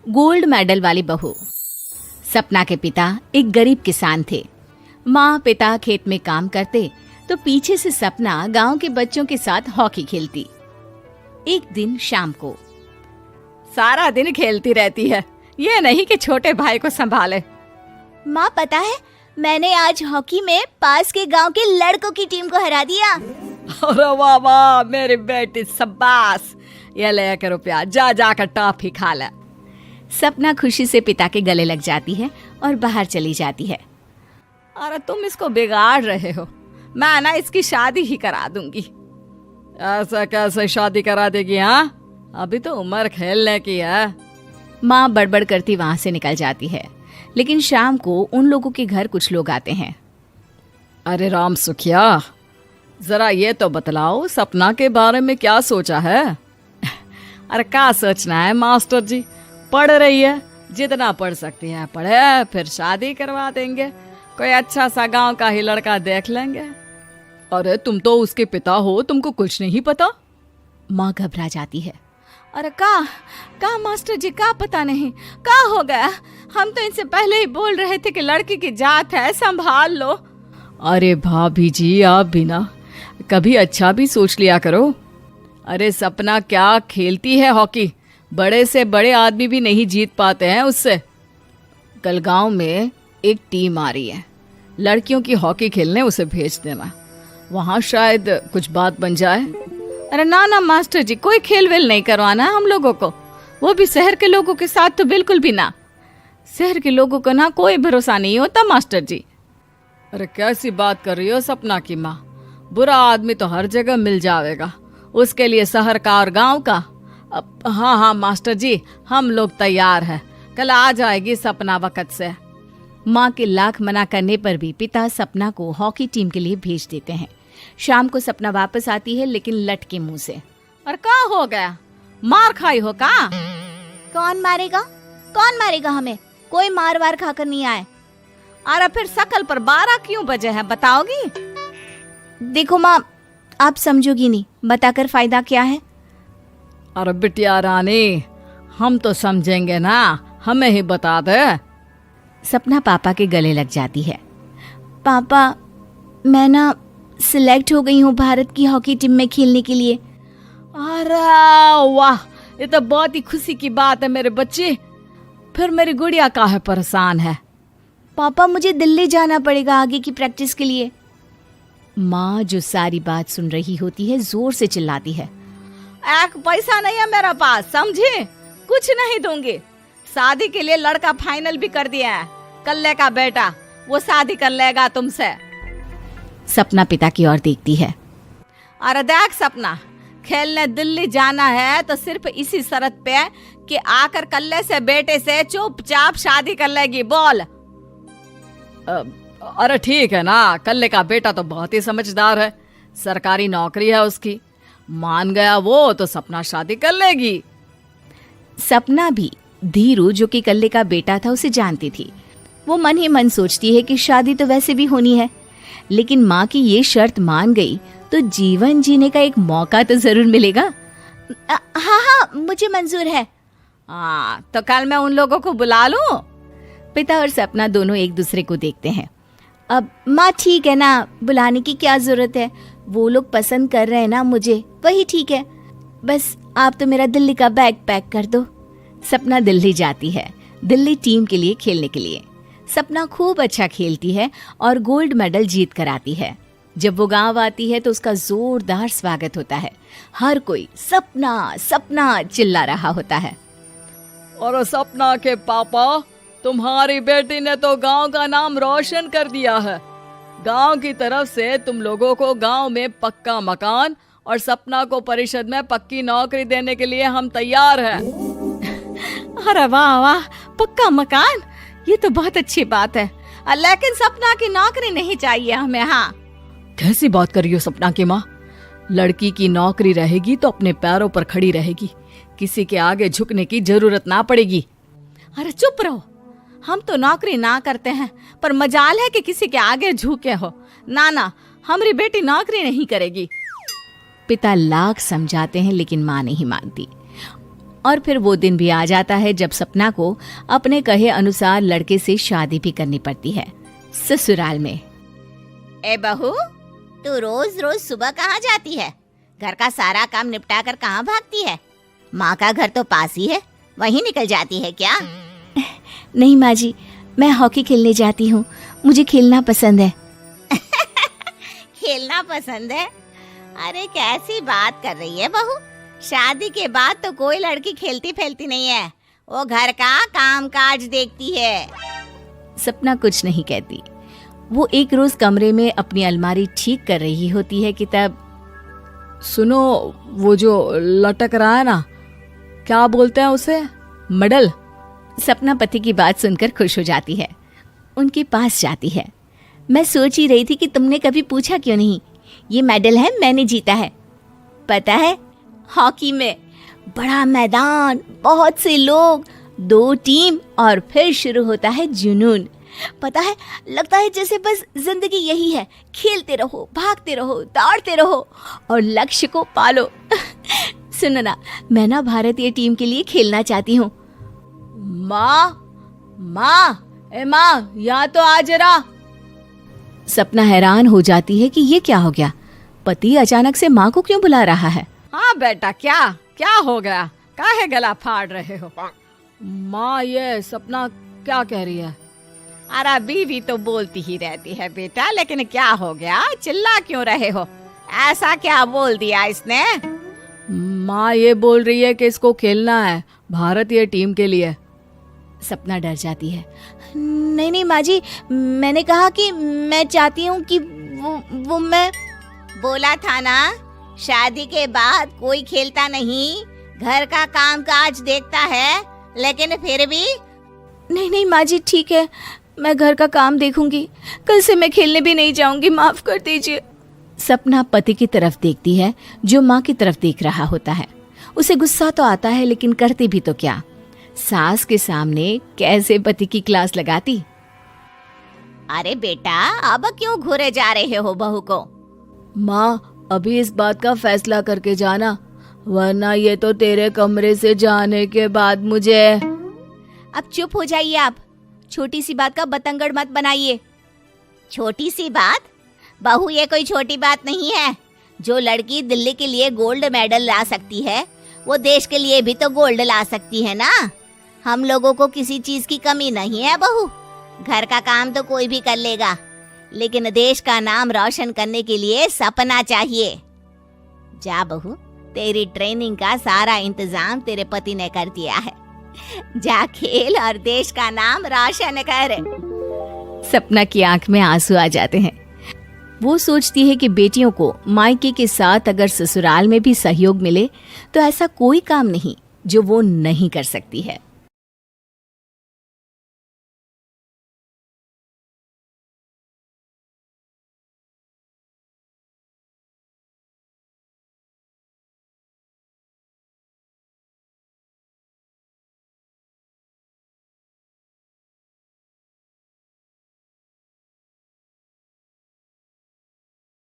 Gold medal वाली बहू। सपना के पिता एक गरीब किसान थे। माँ पिता खेत में काम करते तो पीछे से सपना गांव के बच्चों के साथ हॉकी खेलती। एक दिन शाम को, सारा दिन खेलती रहती है, ये नहीं कि छोटे भाई को संभाले। माँ पता है, मैंने आज हॉकी में पास के गांव के लड़कों की टीम को हरा दिया। अरे वाह वाह मेरी बेटी, शाबाश। ये ले कर रुपया, जा जाकर टॉफी खा ले। सपना खुशी से पिता के गले लग जाती है और बाहर चली जाती है। अरे तुम इसको बिगाड़ रहे हो, मैं ना इसकी शादी ही करा दूंगी। ऐसा कैसे शादी करा देगी? हाँ, अभी तो उम्र खेलने की है। माँ बड़बड़ करती वहां से निकल जाती है। लेकिन शाम को उन लोगों के घर कुछ लोग आते हैं। अरे राम सुखिया, जरा ये तो बतलाओ, सपना के बारे में क्या सोचा है? अरे क्या सोचना है मास्टर जी, पढ़ रही है, जितना पढ़ सकती है पढ़े, फिर शादी करवा देंगे, कोई अच्छा सा गांव का ही लड़का देख लेंगे। अरे तुम तो उसके पिता हो, तुमको कुछ नहीं पता? माँ घबरा जाती है। अरे का मास्टर जी, का पता नहीं, का हो गया? हम तो इनसे पहले ही बोल रहे थे कि लड़की की जात है, संभाल लो। अरे भाभी जी, आप भी ना कभी अच्छा भी सोच लिया करो। अरे सपना क्या खेलती है हॉकी, बड़े से बड़े आदमी भी नहीं जीत पाते हैं उससे। कल गांव में एक टीम आ रही है, लड़कियों की हॉकी खेलने उसे भेज देना, वहां शायद कुछ बात बन जाए। अरे ना ना मास्टर जी, कोई खेल वेल नहीं करवाना हम लोगों को, वो भी शहर के लोगों के साथ तो बिल्कुल भी ना। शहर के लोगों को ना कोई भरोसा नहीं होता मास्टर जी। अरे कैसी बात कर रही हो सपना की माँ, बुरा आदमी तो हर जगह मिल जाएगा, उसके लिए शहर का और गांव का। हाँ हाँ मास्टर जी, हम लोग तैयार हैं, कल आ जाएगी सपना वक्त से। माँ के लाख मना करने पर भी पिता सपना को हॉकी टीम के लिए भेज देते हैं। शाम को सपना वापस आती है, लेकिन लट के मुंह से। और क्या हो गया, मार खाई हो का? कौन मारेगा हमें? कोई मार वार खाकर नहीं आए। अरे फिर शकल पर 12 क्यों बजे हैं, बताओगी? देखो माँ, आप समझोगी नहीं, बताकर फायदा क्या है? अरे बिटिया रानी, हम तो समझेंगे ना, हमें ही बता दे। सपना पापा के गले लग जाती है। पापा, मैं ना सिलेक्ट हो गई हूँ भारत की हॉकी टीम में खेलने के लिए। अरे वाह, ये तो बहुत ही खुशी की बात है मेरे बच्चे। फिर मेरी गुड़िया काहे परेशान है? पापा, मुझे दिल्ली जाना पड़ेगा आगे की प्रैक्टिस के लिए। माँ जो सारी बात सुन रही होती है, जोर से चिल्लाती है। एक पैसा नहीं है मेरे पास, समझे? कुछ नहीं दूंगी। शादी के लिए लड़का फाइनल भी कर दिया है, कल्ले का बेटा, वो शादी कर लेगा तुमसे। सपना पिता की ओर देखती है। अरे देख सपना, खेलने दिल्ली जाना है तो सिर्फ इसी शर्त पे कि आकर कल्ले से बेटे से चुपचाप शादी कर लेगी, बोल। अरे ठीक है ना, कल्ले का बेटा तो बहुत ही समझदार है, सरकारी नौकरी है उसकी, मान गया वो तो सपना शादी कर लेगी। सपना भी धीरू, जो कि कल्ले का बेटा था, उसे जानती थी। वो मन ही मन सोचती है कि शादी तो वैसे भी होनी है, लेकिन माँ की ये शर्त मान गई तो जीवन जीने का एक मौका तो जरूर मिलेगा। हाँ, मुझे मंजूर है। हाँ, तो कल मैं उन लोगों को बुला लूं? पिता और सपना दोनों एक दूसरे को देखते हैं। अब माँ ठीक है ना, बुलाने की क्या जरूरत है, वो लोग पसंद कर रहे हैं ना मुझे, वही ठीक है। बस आप तो मेरा दिल्ली का बैग पैक कर दो। सपना दिल्ली जाती है, दिल्ली टीम के लिए खेलने के लिए। सपना खूब अच्छा खेलती है और गोल्ड मेडल जीत कर आती है। जब वो गांव आती है तो उसका जोरदार स्वागत होता है। हर कोई सपना सपना चिल्ला रहा होता है। और सपना के पापा, तुम्हारी बेटी ने तो गांव का नाम रोशन कर दिया है। गांव की तरफ से तुम लोगों को गांव में पक्का मकान और सपना को परिषद में पक्की नौकरी देने के लिए हम तैयार हैं। अरे वाह वाह, पक्का मकान, ये तो बहुत अच्छी बात है, लेकिन सपना की नौकरी नहीं चाहिए हमें। हाँ, कैसी बात कर रही हो सपना की माँ? लड़की की नौकरी रहेगी तो अपने पैरों पर खड़ी रहेगी, किसी के आगे झुकने की जरूरत ना पड़ेगी। अरे चुप रहो, हम तो नौकरी ना करते हैं, पर मजाल है कि किसी के आगे झुके हो। ना ना, हमारी बेटी नौकरी नहीं करेगी। पिता लाख समझाते हैं लेकिन माँ नहीं मानती। और फिर वो दिन भी आ जाता है जब सपना को अपने कहे अनुसार लड़के से शादी भी करनी पड़ती है। ससुराल में। ए बहू, तू रोज रोज सुबह कहाँ जाती है? घर का सारा काम निपटा कर कहाँ भागती है? माँ का घर तो पास ही है, वहीं निकल जाती है क्या? नहीं माँ जी, मैं हॉकी खेलने जाती हूँ, मुझे खेलना पसंद है। खेलना पसंद है? अरे कैसी बात कर रही है बहू, शादी के बाद तो कोई लड़की खेलती फैलती नहीं है, वो घर का काम काज देखती है। सपना कुछ नहीं कहती। वो एक रोज कमरे में अपनी अलमारी ठीक कर रही होती है कि तब सुनो, वो जो लटक रहा है ना, क्या बोलते हैं उसे? मेडल। सपना पति की बात सुनकर खुश हो जाती है, उनके पास जाती है। मैं सोच ही रही थी कि तुमने कभी पूछा क्यों नहीं। ये मेडल है, मैंने जीता है, पता है, हॉकी में। बड़ा मैदान, बहुत से लोग, 2 टीम और फिर शुरू होता है जुनून। पता है, लगता है जैसे बस जिंदगी यही है, खेलते रहो, भागते रहो, दौड़ते रहो और लक्ष्य को पालो। सुनो ना, मैं ना भारतीय टीम के लिए खेलना चाहती हूँ। माँ, यहाँ तो आ जरा। सपना हैरान हो जाती है कि ये क्या हो गया, पति अचानक से माँ को क्यों बुला रहा है। हाँ बेटा, क्या हो गया? काहे गला फाड़ रहे हो? माँ, ये सपना क्या कह रही है? अरे बीवी तो बोलती ही रहती है बेटा, लेकिन क्या हो गया, चिल्ला क्यों रहे हो? ऐसा क्या बोल दिया इसने? माँ ये बोल रही है कि इसको खेलना है भारतीय टीम के लिए। सपना डर जाती है। नहीं माँ जी, मैंने कहा कि मैं चाहती हूँ कि वो मैं बोला था ना, शादी के बाद कोई खेलता नहीं, घर का काम काज देखता है, लेकिन फिर भी। नहीं माँ जी, ठीक है, मैं घर का काम देखूंगी, कल से मैं खेलने भी नहीं जाऊंगी, माफ कर दीजिए। सपना पति की तरफ देखती है जो माँ की तरफ देख रहा होता है। उसे गुस्सा तो आता है, लेकिन करती भी तो क्या, सास के सामने कैसे पति की क्लास लगाती। अरे बेटा, अब क्यों घूरे जा रहे हो बहू को? माँ, अभी इस बात का फैसला करके जाना, वरना ये तो तेरे कमरे से जाने के बाद मुझे। अब चुप हो जाइए आप, छोटी सी बात का बतंगड़ मत बनाइए। छोटी सी बात? बहू, ये कोई छोटी बात नहीं है। जो लड़की दिल्ली के लिए गोल्ड मेडल ला सकती है, वो देश के लिए भी तो गोल्ड ला सकती है ना। हम लोगों को किसी चीज की कमी नहीं है बहू, घर का काम तो कोई भी कर लेगा, लेकिन देश का नाम रोशन करने के लिए सपना चाहिए। जा बहू, तेरी ट्रेनिंग का सारा इंतजाम तेरे पति ने कर दिया है, जा खेल और देश का नाम रोशन कर। सपना की आंख में आंसू आ जाते हैं। वो सोचती है कि बेटियों को मायके के साथ अगर ससुराल में भी सहयोग मिले तो ऐसा कोई काम नहीं जो वो नहीं कर सकती है।